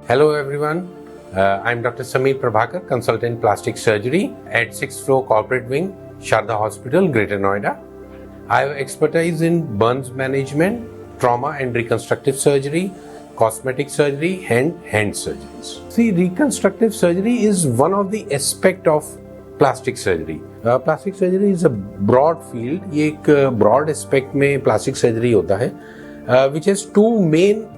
Hello everyone, I'm Dr. Sameer Prabhakar, Consultant Plastic Surgery at 6th floor Corporate Wing, Sharda Hospital, Greater Noida. I have expertise in burns management, trauma and reconstructive surgery, cosmetic surgery and hand surgeries. See, reconstructive surgery is one of the aspect of plastic surgery. Plastic surgery is a broad field. ये एक broad aspect में plastic surgery होता है, which has two main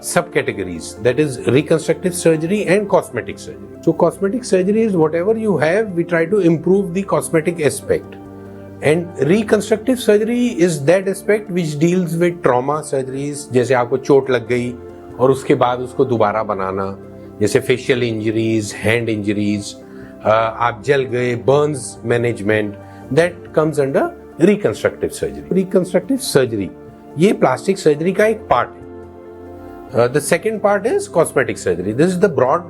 subcategories, that is reconstructive surgery and cosmetic surgery. So cosmetic surgery is whatever you have, we try to improve the cosmetic aspect. And reconstructive surgery is that aspect which deals with trauma surgeries, जैसे आपको चोट लग गई और उसके बाद उसको दोबारा बनाना, जैसे facial injuries, hand injuries, आप जल गए, burns management, that comes under reconstructive surgery. Reconstructive surgery ये plastic surgery का एक part है. The second part is cosmetic surgery. This is the broad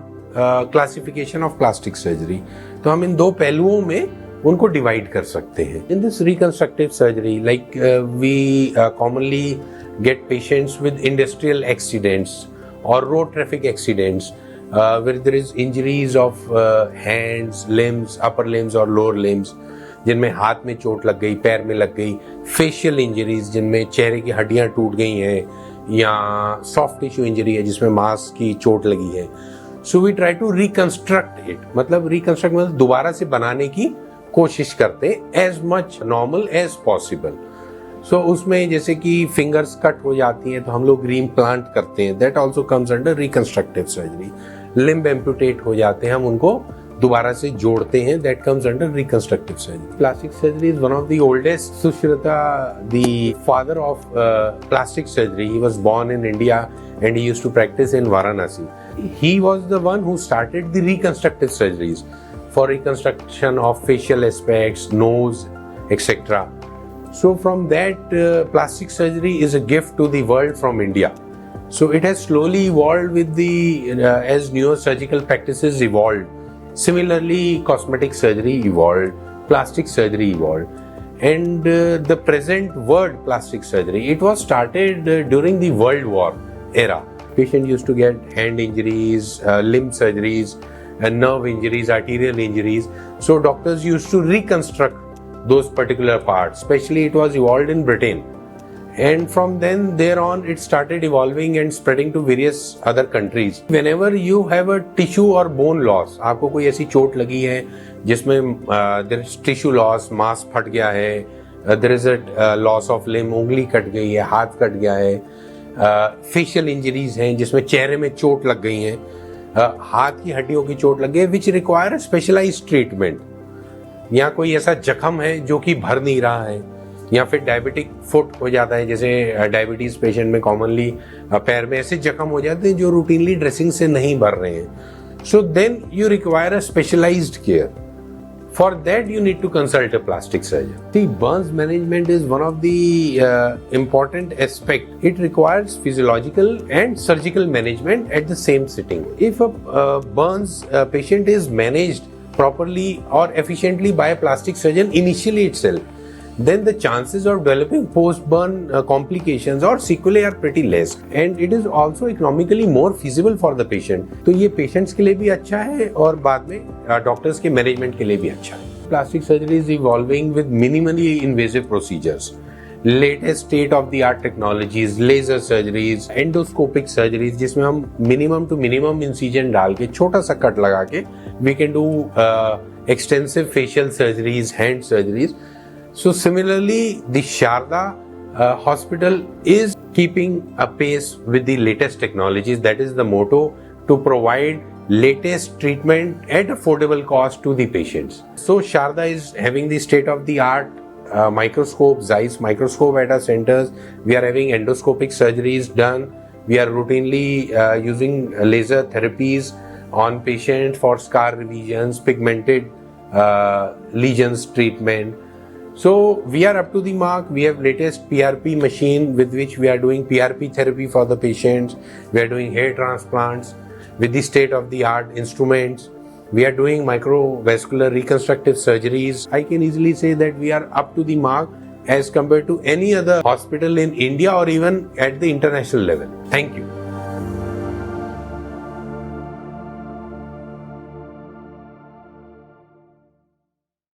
classification of plastic surgery. तो हम इन दो पहलुओं में उनको डिवाइड कर सकते हैं. In this reconstructive surgery, like we commonly get patients with industrial accidents or road traffic accidents where there is injuries of hands, limbs, upper limbs or lower limbs, जिनमें हाथ में चोट लग गई, पैर में लग गई, फेशियल इंजरीज जिनमें चेहरे की हड्डियां टूट गई हैं, या सॉफ्ट टिश्यू इंजरी है जिसमें मांस की चोट लगी है. So we try to reconstruct it, मतलब रिकंस्ट्रक्ट मतलब दोबारा से बनाने की कोशिश करते हैं as much normal as possible. So उसमें जैसे कि फिंगर्स कट हो जाती हैं तो हम लोग रीइम्प्लांट करते हैं, that also comes under reconstructive surgery. Limb amputate हो जाते हैं, हम उनको दोबारा से जोड़ते हैं, that comes under reconstructive surgery. Plastic surgery is one of the oldest. Sushruta, the father of plastic surgery, he was born in India and he used to practice in Varanasi. He was the one who started the reconstructive surgeries for reconstruction of facial aspects, nose, etc. So from that, plastic surgery is a gift to the world from India. So it has slowly evolved with the as neurosurgical practices evolved. Similarly, cosmetic surgery evolved, plastic surgery evolved, and the present word plastic surgery, it was started during the World War era. Patient used to get hand injuries, limb surgeries, nerve injuries, arterial injuries. So doctors used to reconstruct those particular parts. Especially it was evolved in Britain. And from then there on it started evolving and spreading to various other countries. Whenever you have a tissue or bone loss, आपको कोई ऐसी चोट लगी है जिसमें there is tissue loss, मांस फट गया है, there is a loss of limb, उंगली कट गई है, हाथ कट गया है, facial injuries हैं जिसमें चेहरे में चोट लग गई है, हाथ की हड्डियों की चोट लग गई है, which require specialized treatment. या कोई ऐसा जख्म है जो कि भर नहीं रहा है, या फिर डायबिटिक फुट हो जाता है, जैसे डायबिटीज पेशेंट में कॉमनली पैर में ऐसे जख्म हो जाते हैं जो रूटीनली ड्रेसिंग से नहीं भर रहे हैं. So then you require a specialised care. For that you need to consult a plastic surgeon. See, burns management is one of the important aspect. It requires physiological and surgical management at the same sitting. If a burns patient is managed properly or efficiently by a plastic surgeon initially itself, then the chances of developing post-burn complications or sequelae are pretty less, and it is also economically more feasible for the patient. तो ये patients के लिए भी अच्छा है और बाद में doctors के management के लिए भी अच्छा है. Plastic surgery is evolving with minimally invasive procedures. Latest state of the art technologies, laser surgeries, endoscopic surgeries, जिसमें हम minimum to minimum incision डाल के छोटा सा कट लगा के we can do extensive facial surgeries, hand surgeries. So similarly, the Sharda hospital is keeping a pace with the latest technologies. That is the motto, to provide latest treatment at affordable cost to the patients. So Sharda is having the state of the art microscope, Zeiss microscope at our centers. We are having endoscopic surgeries done. We are routinely using laser therapies on patients for scar revisions, pigmented lesions treatment. So we are up to the mark. We have latest PRP machine with which we are doing PRP therapy for the patients. We are doing hair transplants with the state of the art instruments. We are doing microvascular reconstructive surgeries. I can easily say that we are up to the mark as compared to any other hospital in India or even at the international level. Thank you.